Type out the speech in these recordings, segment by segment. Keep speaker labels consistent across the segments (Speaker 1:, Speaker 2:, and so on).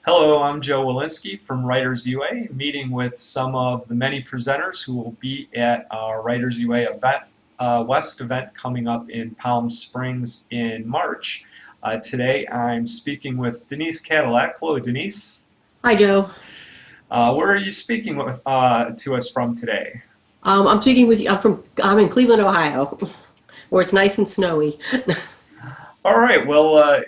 Speaker 1: Hello, I'm Joe Walensky from WritersUA, meeting with some of the many presenters who will be at our WritersUA event, West event coming up in Palm Springs in March. Today I'm speaking with Denise Kadilak. Hello, Denise.
Speaker 2: Hi, Joe.
Speaker 1: Where are you speaking to us from today?
Speaker 2: I'm speaking with you. I'm in Cleveland, Ohio, where it's nice and snowy.
Speaker 1: All right, well,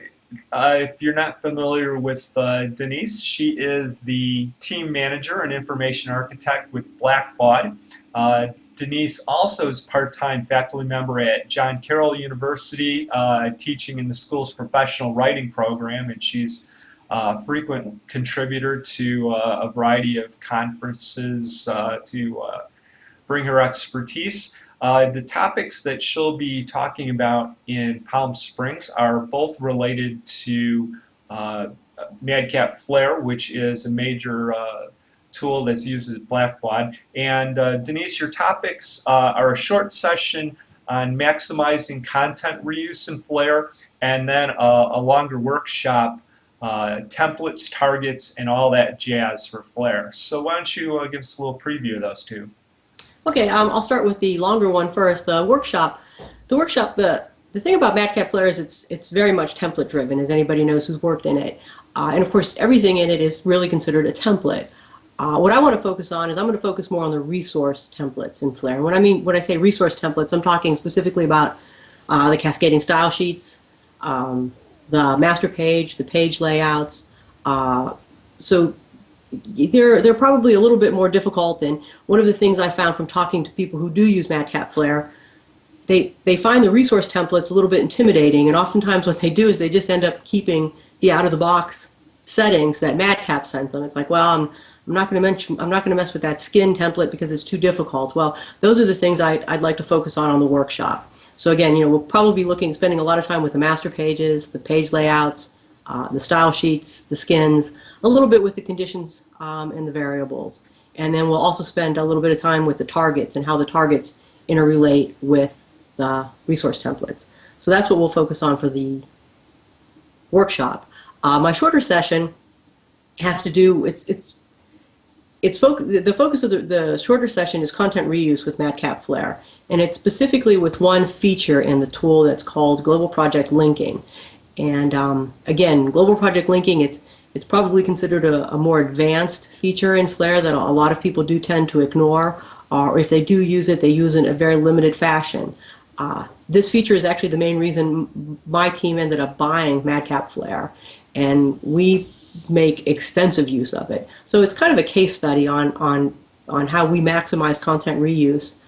Speaker 1: if you're not familiar with Denise, she is the team manager and information architect with Blackbaud. Denise also is part-time faculty member at John Carroll University, teaching in the school's professional writing program, and she's a frequent contributor to a variety of conferences to bring her expertise. The topics that she'll be talking about in Palm Springs are both related to Madcap Flare, which is a major tool that's used at Blackbaud. And Denise, your topics are a short session on maximizing content reuse in Flare, and then a longer workshop, templates, targets, and all that jazz for Flare. So why don't you give us a little preview of those two?
Speaker 2: Okay, I'll start with the longer one first. The workshop. The thing about Madcap Flare is it's very much template driven, as anybody knows who's worked in it. And of course, everything in it is really considered a template. What I want to focus on is I'm going to focus more on the resource templates in Flare. When I say resource templates, I'm talking specifically about the cascading style sheets, the master page, the page layouts. So they're probably a little bit more difficult. And one of the things I found from talking to people who do use Madcap Flare, they find the resource templates a little bit intimidating. And oftentimes what they do is they just end up keeping the out-of-the-box settings that Madcap sent them. It's like, well, I'm not going to mess with that skin template because it's too difficult. Well, those are the things I'd like to focus on the workshop. So again, we'll probably be spending a lot of time with the master pages, the page layouts, the style sheets, the skins, a little bit with the conditions and the variables. And then we'll also spend a little bit of time with the targets and how the targets interrelate with the resource templates. So that's what we'll focus on for the workshop. My shorter session has to do, the focus of the shorter session is content reuse with Madcap Flare. And it's specifically with one feature in the tool that's called Global Project Linking. And again, Global Project Linking, it's probably considered a more advanced feature in Flare that a lot of people do tend to ignore, or if they do use it, they use it in a very limited fashion. This feature is actually the main reason my team ended up buying Madcap Flare, and we make extensive use of it. So it's kind of a case study on how we maximize content reuse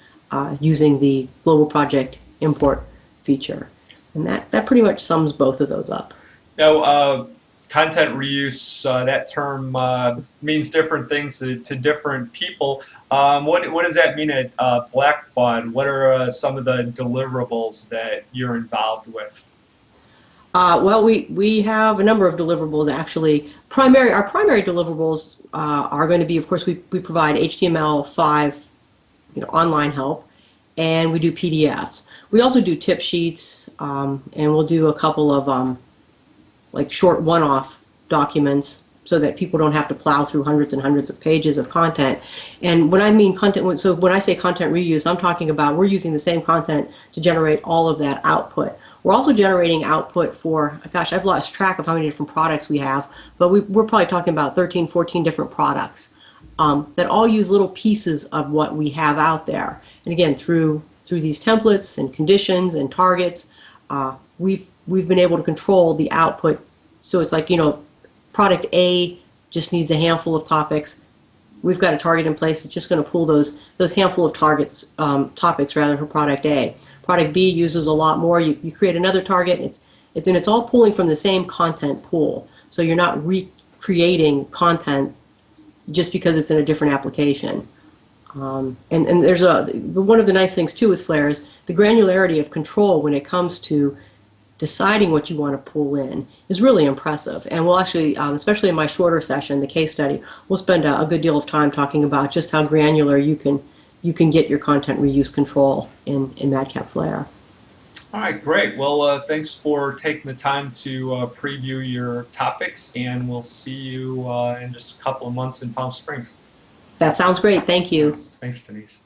Speaker 2: using the Global Project Import feature. And that pretty much sums both of those up.
Speaker 1: Now, content reuse, that term means different things to different people. What does that mean at Blackbaud? What are some of the deliverables that you're involved with?
Speaker 2: Well, we have a number of deliverables actually. Our primary deliverables are going to be, of course, we provide HTML5 online help, and we do PDFs. We also do tip sheets, and we'll do a couple of like short one-off documents so that people don't have to plow through hundreds and hundreds of pages of content. And when I mean content, so when I say content reuse, I'm talking about we're using the same content to generate all of that output. We're also generating output for, gosh, I've lost track of how many different products we have, but we're probably talking about 13, 14 different products that all use little pieces of what we have out there. And again, through these templates and conditions and targets, we've been able to control the output. So it's like, product A just needs a handful of topics. We've got a target in place that's just going to pull those handful of topics rather for product A. Product B uses a lot more. You create another target. It's all pulling from the same content pool. So you're not recreating content just because it's in a different application. And there's one of the nice things too with Flare is the granularity of control when it comes to deciding what you want to pull in is really impressive. And we'll actually, especially in my shorter session, the case study, we'll spend a good deal of time talking about just how granular you can get your content reuse control in Madcap Flare.
Speaker 1: All right, great. Well, thanks for taking the time to preview your topics, and we'll see you in just a couple of months in Palm Springs.
Speaker 2: That sounds great. Thank
Speaker 1: All right,
Speaker 2: you.
Speaker 1: thanks, Denise.